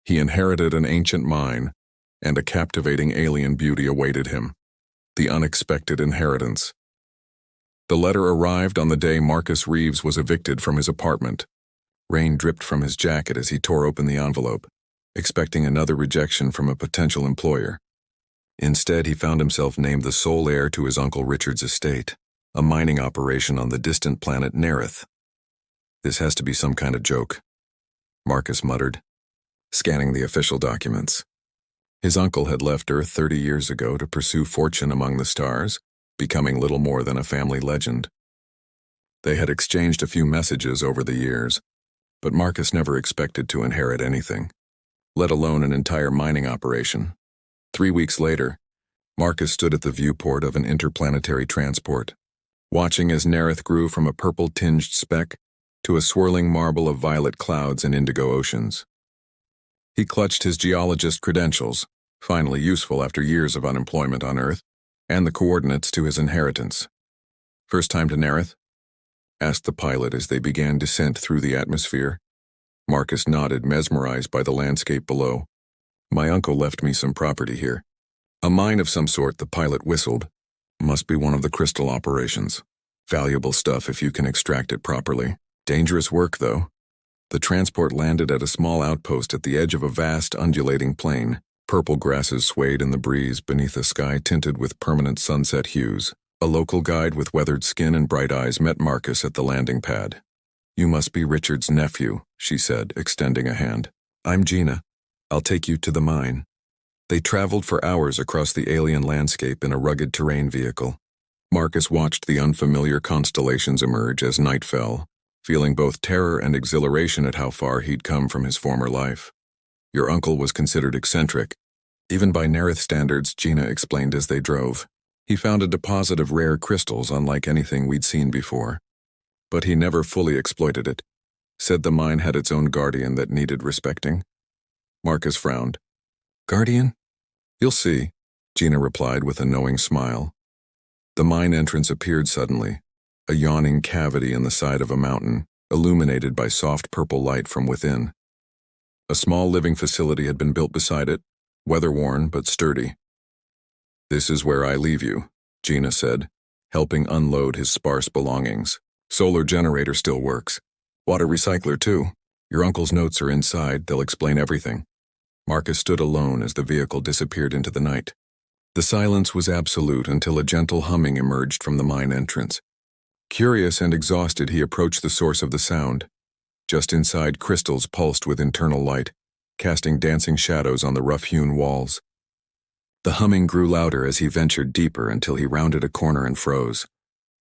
He inherited an ancient mine, and a captivating alien beauty awaited him. The unexpected inheritance. The letter arrived on the day Marcus Reeves was evicted from his apartment. Rain dripped from his jacket as he tore open the envelope, expecting another rejection from a potential employer. Instead, he found himself named the sole heir to his Uncle Richard's estate, a mining operation on the distant planet Nerith. This has to be some kind of joke, Marcus muttered, scanning the official documents. His uncle had left Earth 30 years ago to pursue fortune among the stars, becoming little more than a family legend. They had exchanged a few messages over the years, but Marcus never expected to inherit anything, let alone an entire mining operation. 3 weeks later, Marcus stood at the viewport of an interplanetary transport, watching as Nerith grew from a purple-tinged speck to a swirling marble of violet clouds and indigo oceans. He clutched his geologist credentials, finally useful after years of unemployment on Earth, and the coordinates to his inheritance. "First time to Nerith?" asked the pilot as they began descent through the atmosphere. Marcus nodded, mesmerized by the landscape below. "My uncle left me some property here." "A mine of some sort," the pilot whistled. "Must be one of the crystal operations. Valuable stuff if you can extract it properly. Dangerous work, though." The transport landed at a small outpost at the edge of a vast, undulating plain. Purple grasses swayed in the breeze beneath a sky tinted with permanent sunset hues. A local guide with weathered skin and bright eyes met Marcus at the landing pad. "You must be Richard's nephew," she said, extending a hand. "I'm Gina. I'll take you to the mine." They traveled for hours across the alien landscape in a rugged terrain vehicle. Marcus watched the unfamiliar constellations emerge as night fell, feeling both terror and exhilaration at how far he'd come from his former life. "Your uncle was considered eccentric, even by Nerith standards," Gina explained as they drove. "He found a deposit of rare crystals unlike anything we'd seen before. But he never fully exploited it. Said the mine had its own guardian that needed respecting." Marcus frowned. "Guardian? You'll see," Gina replied with a knowing smile. The mine entrance appeared suddenly, a yawning cavity in the side of a mountain, illuminated by soft purple light from within. A small living facility had been built beside it, weather-worn but sturdy. "This is where I leave you," Gina said, helping unload his sparse belongings. "Solar generator still works. Water recycler too. Your uncle's notes are inside, they'll explain everything." Marcus stood alone as the vehicle disappeared into the night. The silence was absolute until a gentle humming emerged from the mine entrance. Curious and exhausted, he approached the source of the sound. Just inside, crystals pulsed with internal light, casting dancing shadows on the rough-hewn walls. The humming grew louder as he ventured deeper until he rounded a corner and froze.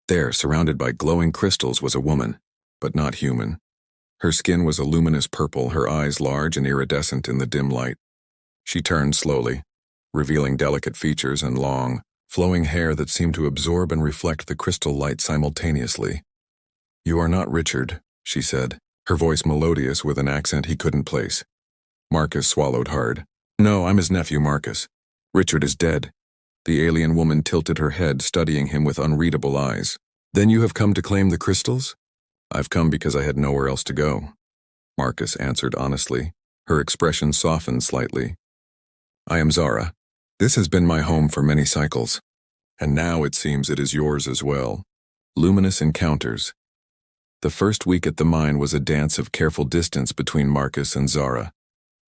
There, surrounded by glowing crystals, was a woman, but not human. Her skin was a luminous purple, her eyes large and iridescent in the dim light. She turned slowly, revealing delicate features and long, flowing hair that seemed to absorb and reflect the crystal light simultaneously. "You are not Richard," she said, her voice melodious with an accent he couldn't place. Marcus swallowed hard. "No, I'm his nephew, Marcus. Richard is dead." The alien woman tilted her head, studying him with unreadable eyes. "Then you have come to claim the crystals?" "I've come because I had nowhere else to go," Marcus answered honestly, her expression softened slightly. "I am Zara. This has been my home for many cycles, and now it seems it is yours as well." Luminous encounters. The first week at the mine was a dance of careful distance between Marcus and Zara.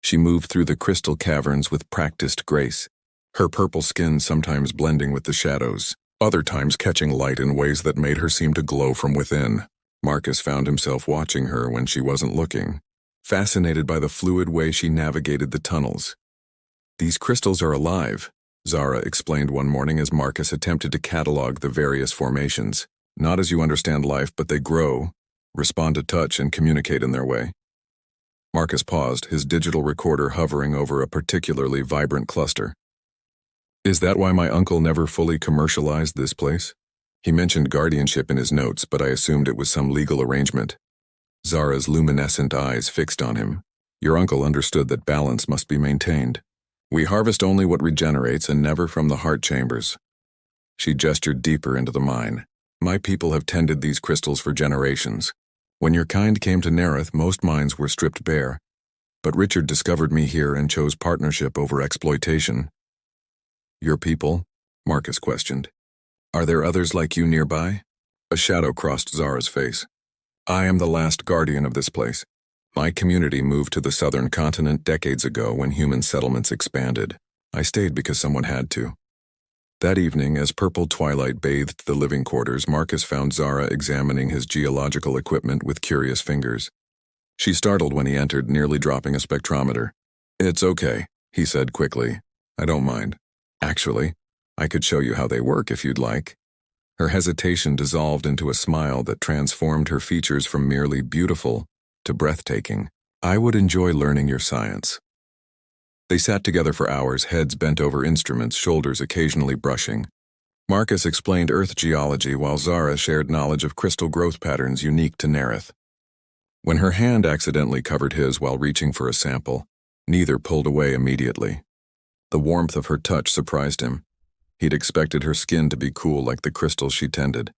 She moved through the crystal caverns with practiced grace, her purple skin sometimes blending with the shadows, other times catching light in ways that made her seem to glow from within. Marcus found himself watching her when she wasn't looking, fascinated by the fluid way she navigated the tunnels. "These crystals are alive," Zara explained one morning as Marcus attempted to catalog the various formations. "Not as you understand life, but they grow, respond to touch, and communicate in their way." Marcus paused, his digital recorder hovering over a particularly vibrant cluster. "Is that why my uncle never fully commercialized this place? He mentioned guardianship in his notes, but I assumed it was some legal arrangement." Zara's luminescent eyes fixed on him. "Your uncle understood that balance must be maintained. We harvest only what regenerates and never from the heart chambers." She gestured deeper into the mine. "My people have tended these crystals for generations. When your kind came to Nerith, most mines were stripped bare. But Richard discovered me here and chose partnership over exploitation. Your people? Marcus questioned. Are there others like you nearby? A shadow crossed Zara's face. I am the last guardian of this place. My community moved to the southern continent decades ago when human settlements expanded. I stayed because someone had to. That evening, as purple twilight bathed the living quarters, Marcus found Zara examining his geological equipment with curious fingers. She startled when he entered, nearly dropping a spectrometer. It's okay, he said quickly. I don't mind. Actually, I could show you how they work if you'd like. Her hesitation dissolved into a smile that transformed her features from merely beautiful to breathtaking. I would enjoy learning your science. They sat together for hours, heads bent over instruments, shoulders occasionally brushing. Marcus explained Earth geology while Zara shared knowledge of crystal growth patterns unique to Nerith. When her hand accidentally covered his while reaching for a sample, neither pulled away immediately. The warmth of her touch surprised him. He'd expected her skin to be cool like the crystals she tended.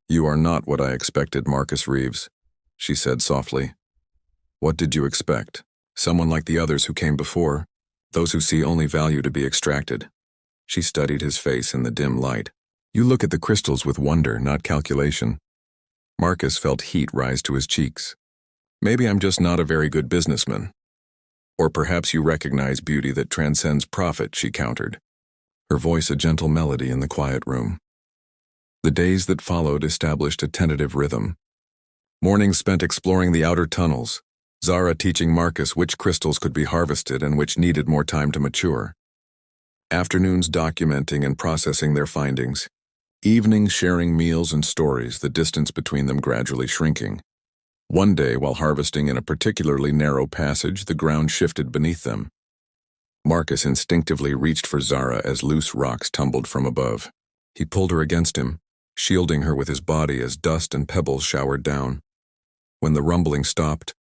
You are not what I expected, Marcus Reeves, she said softly. What did you expect? Someone like the others who came before, those who see only value to be extracted. She studied his face in the dim light. You look at the crystals with wonder, not calculation. Marcus felt heat rise to his cheeks. Maybe I'm just not a very good businessman. Or perhaps you recognize beauty that transcends profit, she countered, her voice a gentle melody in the quiet room. The days that followed established a tentative rhythm. Mornings spent exploring the outer tunnels, Zara teaching Marcus which crystals could be harvested and which needed more time to mature. Afternoons documenting and processing their findings. Evenings sharing meals and stories, the distance between them gradually shrinking. One day, while harvesting in a particularly narrow passage, the ground shifted beneath them. Marcus instinctively reached for Zara as loose rocks tumbled from above. He pulled her against him, shielding her with his body as dust and pebbles showered down. When the rumbling stopped,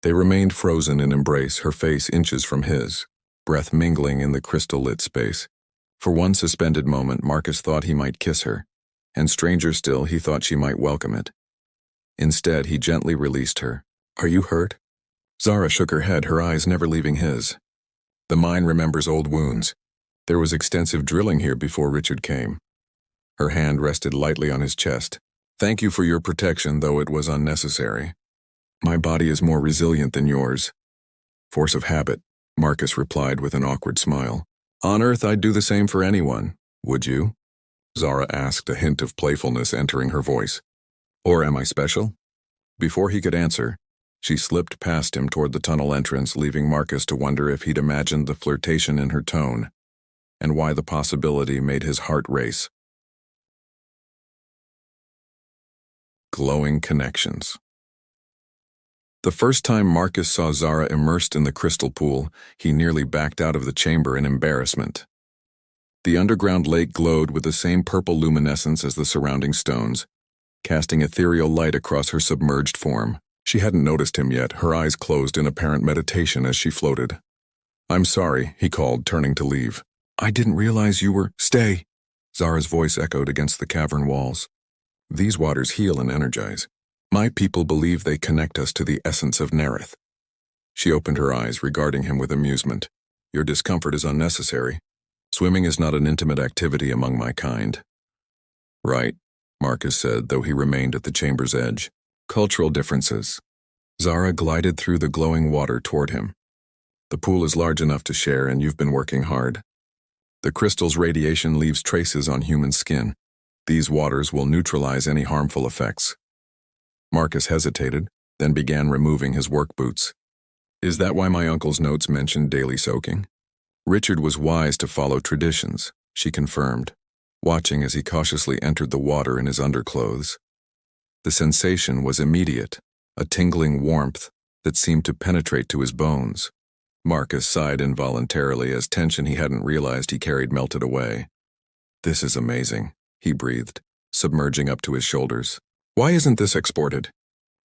they remained frozen in embrace, her face inches from his, breath mingling in the crystal-lit space. For one suspended moment, Marcus thought he might kiss her, and stranger still, he thought she might welcome it. Instead, he gently released her. Are you hurt? Zara shook her head, her eyes never leaving his. The mind remembers old wounds. There was extensive drilling here before Richard came. Her hand rested lightly on his chest. Thank you for your protection, though it was unnecessary. My body is more resilient than yours. Force of habit, Marcus replied with an awkward smile. On Earth, I'd do the same for anyone. Would you? Zara asked, a hint of playfulness entering her voice. Or am I special? Before he could answer, she slipped past him toward the tunnel entrance, leaving Marcus to wonder if he'd imagined the flirtation in her tone, and why the possibility made his heart race. Glowing connections. The first time Marcus saw Zara immersed in the crystal pool, he nearly backed out of the chamber in embarrassment. The underground lake glowed with the same purple luminescence as the surrounding stones, casting ethereal light across her submerged form. She hadn't noticed him yet, her eyes closed in apparent meditation as she floated. I'm sorry, he called, turning to leave. I didn't realize you were— Stay! Zara's voice echoed against the cavern walls. These waters heal and energize. My people believe they connect us to the essence of Nerith. She opened her eyes, regarding him with amusement. Your discomfort is unnecessary. Swimming is not an intimate activity among my kind. Right, Marcus said, though he remained at the chamber's edge. Cultural differences. Zara glided through the glowing water toward him. The pool is large enough to share, and you've been working hard. The crystal's radiation leaves traces on human skin. These waters will neutralize any harmful effects. Marcus hesitated, then began removing his work boots. Is that why my uncle's notes mentioned daily soaking? Richard was wise to follow traditions, she confirmed, watching as he cautiously entered the water in his underclothes. The sensation was immediate, a tingling warmth that seemed to penetrate to his bones. Marcus sighed involuntarily as tension he hadn't realized he carried melted away. This is amazing, he breathed, submerging up to his shoulders. Why isn't this exported?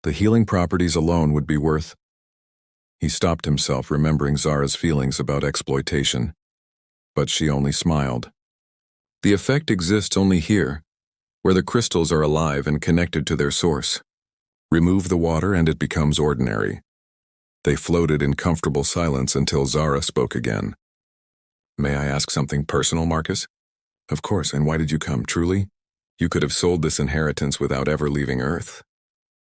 The healing properties alone would be worth— He stopped himself, remembering Zara's feelings about exploitation. But she only smiled. The effect exists only here, where the crystals are alive and connected to their source. Remove the water and it becomes ordinary. They floated in comfortable silence until Zara spoke again. "May I ask something personal, Marcus?" "Of course, and why did you come, truly? You could have sold this inheritance without ever leaving Earth."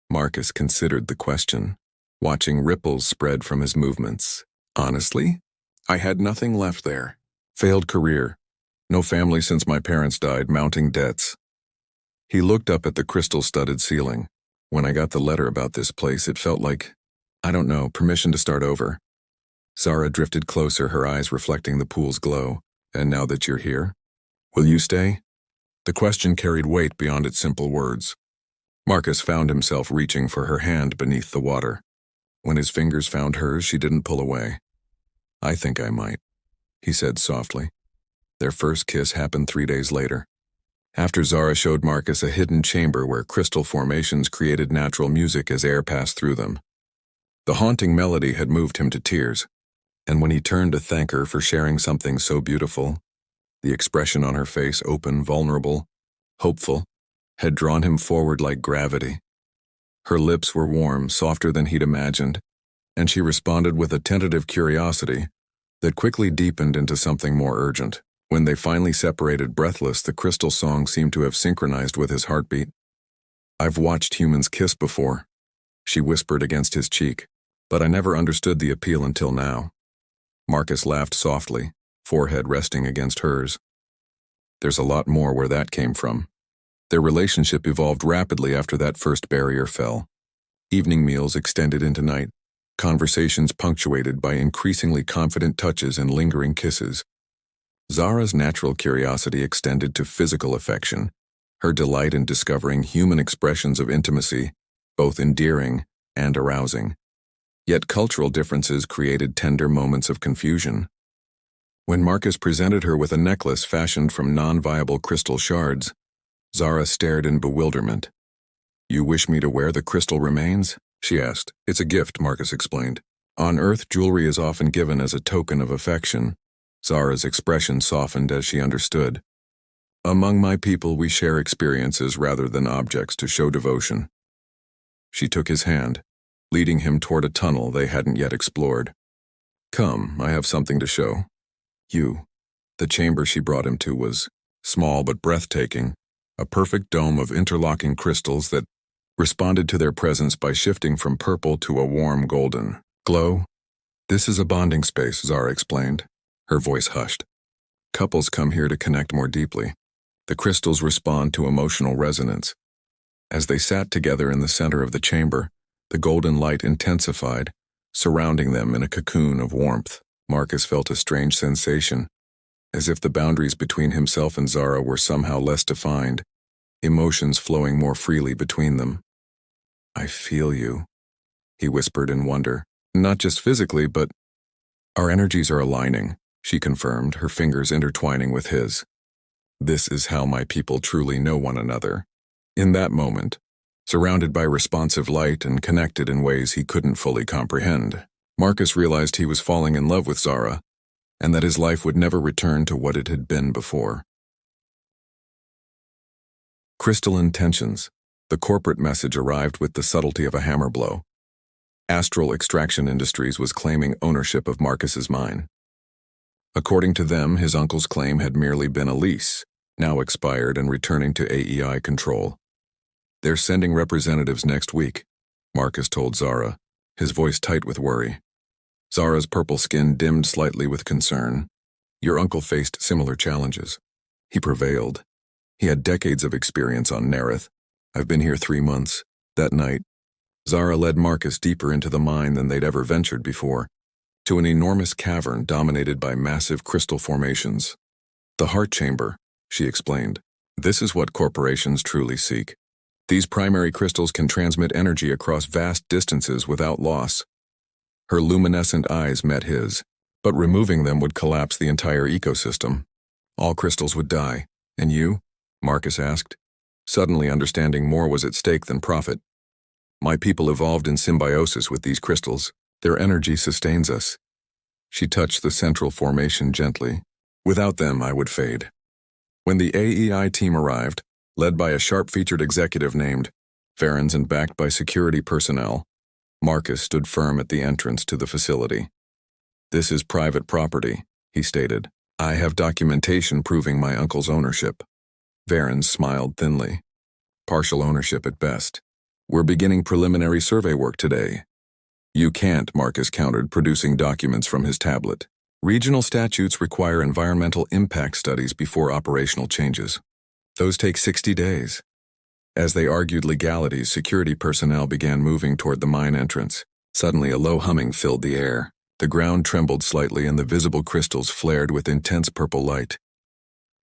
Marcus considered the question, watching ripples spread from his movements. "Honestly, I had nothing left there. Failed career. No family since my parents died, mounting debts." He looked up at the crystal-studded ceiling. "When I got the letter about this place, it felt like, I don't know, permission to start over." Zara drifted closer, her eyes reflecting the pool's glow. "And now that you're here, will you stay?" The question carried weight beyond its simple words. Marcus found himself reaching for her hand beneath the water. When his fingers found hers, she didn't pull away. "I think I might," he said softly. Their first kiss happened 3 days later. After Zara showed Marcus a hidden chamber where crystal formations created natural music as air passed through them. The haunting melody had moved him to tears, and when he turned to thank her for sharing something so beautiful, the expression on her face, open, vulnerable, hopeful, had drawn him forward like gravity. Her lips were warm, softer than he'd imagined, and she responded with a tentative curiosity that quickly deepened into something more urgent. When they finally separated breathless, the crystal song seemed to have synchronized with his heartbeat. "I've watched humans kiss before," she whispered against his cheek, "but I never understood the appeal until now." Marcus laughed softly, forehead resting against hers. "There's a lot more where that came from." Their relationship evolved rapidly after that first barrier fell. Evening meals extended into night, conversations punctuated by increasingly confident touches and lingering kisses. Zara's natural curiosity extended to physical affection, her delight in discovering human expressions of intimacy, both endearing and arousing. Yet cultural differences created tender moments of confusion. When Marcus presented her with a necklace fashioned from non-viable crystal shards, Zara stared in bewilderment. "You wish me to wear the crystal remains?" she asked. "It's a gift," Marcus explained. "On Earth, jewelry is often given as a token of affection." Zara's expression softened as she understood. "Among my people, we share experiences rather than objects to show devotion." She took his hand, leading him toward a tunnel they hadn't yet explored. "Come, I have something to show you." The chamber she brought him to was small but breathtaking, a perfect dome of interlocking crystals that responded to their presence by shifting from purple to a warm golden glow. "This is a bonding space," Zara explained, her voice hushed. "Couples come here to connect more deeply. The crystals respond to emotional resonance." As they sat together in the center of the chamber, the golden light intensified, surrounding them in a cocoon of warmth. Marcus felt a strange sensation, as if the boundaries between himself and Zara were somehow less defined, emotions flowing more freely between them. "I feel you," he whispered in wonder. "Not just physically, but—" "Our energies are aligning," she confirmed, her fingers intertwining with his. "This is how my people truly know one another." In that moment, surrounded by responsive light and connected in ways he couldn't fully comprehend, Marcus realized he was falling in love with Zara, and that his life would never return to what it had been before. Crystalline tensions. The corporate message arrived with the subtlety of a hammer blow. Astral Extraction Industries was claiming ownership of Marcus's mine. According to them, his uncle's claim had merely been a lease, now expired and returning to AEI control. "They're sending representatives next week," Marcus told Zara, his voice tight with worry. Zara's purple skin dimmed slightly with concern. "Your uncle faced similar challenges. He prevailed. He had decades of experience on Nerith. I've been here 3 months." That night, Zara led Marcus deeper into the mine than they'd ever ventured before, to an enormous cavern dominated by massive crystal formations. "The heart chamber," she explained. "This is what corporations truly seek. These primary crystals can transmit energy across vast distances without loss." Her luminescent eyes met his, but removing them would collapse the entire ecosystem. "All crystals would die. And you?" Marcus asked, suddenly understanding more was at stake than profit. "My people evolved in symbiosis with these crystals. Their energy sustains us." She touched the central formation gently. "Without them, I would fade." When the AEI team arrived, led by a sharp-featured executive named Farrens and backed by security personnel, Marcus stood firm at the entrance to the facility. "This is private property," he stated. "I have documentation proving my uncle's ownership." Varens smiled thinly. "Partial ownership at best. We're beginning preliminary survey work today." "You can't," Marcus countered, producing documents from his tablet. "Regional statutes require environmental impact studies before operational changes. Those take 60 days. As they argued legalities, security personnel began moving toward the mine entrance. Suddenly, a low humming filled the air. The ground trembled slightly and the visible crystals flared with intense purple light.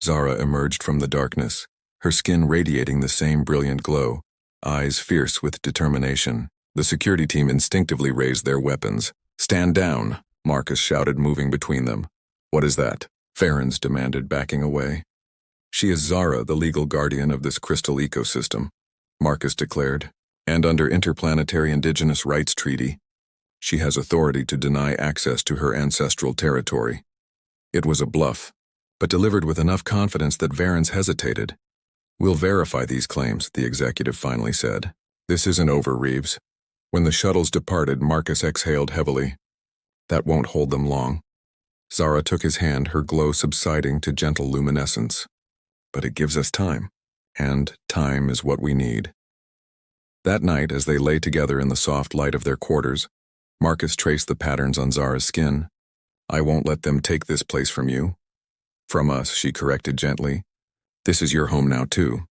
Zara emerged from the darkness, her skin radiating the same brilliant glow, eyes fierce with determination. The security team instinctively raised their weapons. "Stand down," Marcus shouted, moving between them. "What is that?" Varens demanded, backing away. "She is Zara, the legal guardian of this crystal ecosystem," Marcus declared, "and under Interplanetary Indigenous Rights Treaty, she has authority to deny access to her ancestral territory." It was a bluff, but delivered with enough confidence that Varens hesitated. "We'll verify these claims," the executive finally said. "This isn't over, Reeves." When the shuttles departed, Marcus exhaled heavily. "That won't hold them long." Zara took his hand, her glow subsiding to gentle luminescence. "But it gives us time, and time is what we need." That night, as they lay together in the soft light of their quarters, Marcus traced the patterns on Zara's skin. "I won't let them take this place from you." "From us," she corrected gently. "This is your home now, too."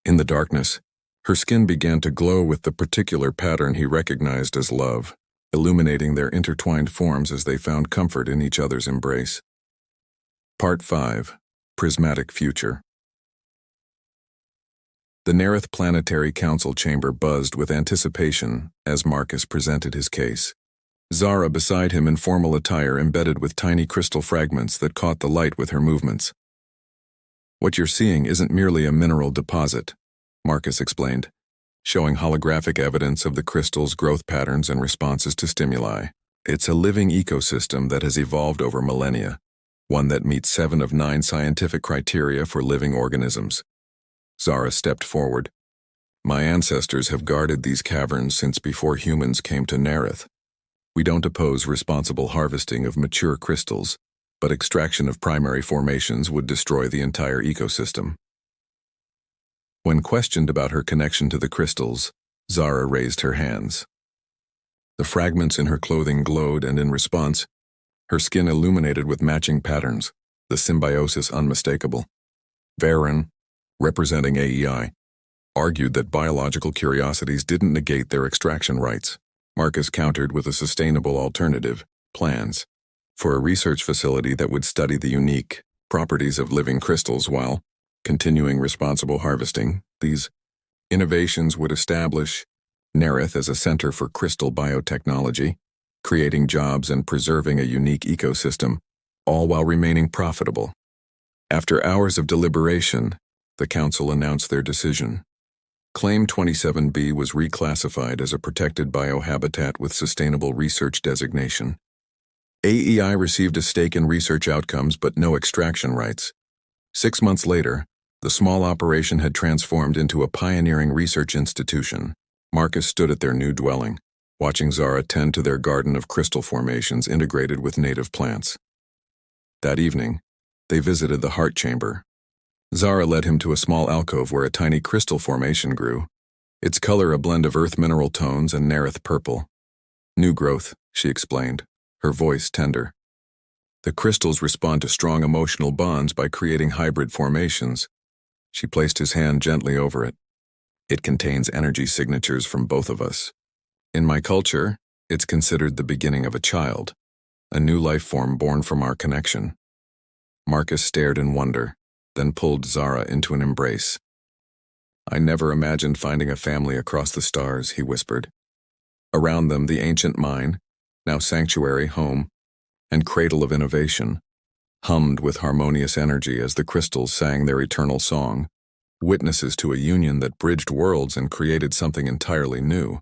In the darkness, her skin began to glow with the particular pattern he recognized as love, illuminating their intertwined forms as they found comfort in each other's embrace. Part 5. Prismatic Future. The Nereth Planetary Council chamber buzzed with anticipation as Marcus presented his case. Zara beside him in formal attire embedded with tiny crystal fragments that caught the light with her movements. "What you're seeing isn't merely a mineral deposit," Marcus explained, showing holographic evidence of the crystal's growth patterns and responses to stimuli. "It's a living ecosystem that has evolved over millennia, one that meets 7 of 9 scientific criteria for living organisms." Zara stepped forward. "My ancestors have guarded these caverns since before humans came to Nereth. We don't oppose responsible harvesting of mature crystals, but extraction of primary formations would destroy the entire ecosystem." When questioned about her connection to the crystals, Zara raised her hands. The fragments in her clothing glowed, and in response, her skin illuminated with matching patterns, the symbiosis unmistakable. Varen, representing AEI, argued that biological curiosities didn't negate their extraction rights. Marcus countered with a sustainable alternative: plans for a research facility that would study the unique properties of living crystals while continuing responsible harvesting. These innovations would establish Nereth as a center for crystal biotechnology, creating jobs and preserving a unique ecosystem, all while remaining profitable. After hours of deliberation, the council announced their decision. Claim 27B was reclassified as a protected biohabitat with sustainable research designation. AEI received a stake in research outcomes but no extraction rights. 6 months later, the small operation had transformed into a pioneering research institution. Marcus stood at their new dwelling, watching Zara tend to their garden of crystal formations integrated with native plants. That evening, they visited the heart chamber. Zara led him to a small alcove where a tiny crystal formation grew, its color a blend of earth mineral tones and Nereth purple. "New growth," she explained, her voice tender. "The crystals respond to strong emotional bonds by creating hybrid formations." She placed his hand gently over it. "It contains energy signatures from both of us. In my culture, it's considered the beginning of a child, a new life form born from our connection." Marcus stared in wonder, then pulled Zara into an embrace. "I never imagined finding a family across the stars," he whispered. Around them, the ancient mine, now sanctuary, home, and cradle of innovation, hummed with harmonious energy as the crystals sang their eternal song, witnesses to a union that bridged worlds and created something entirely new.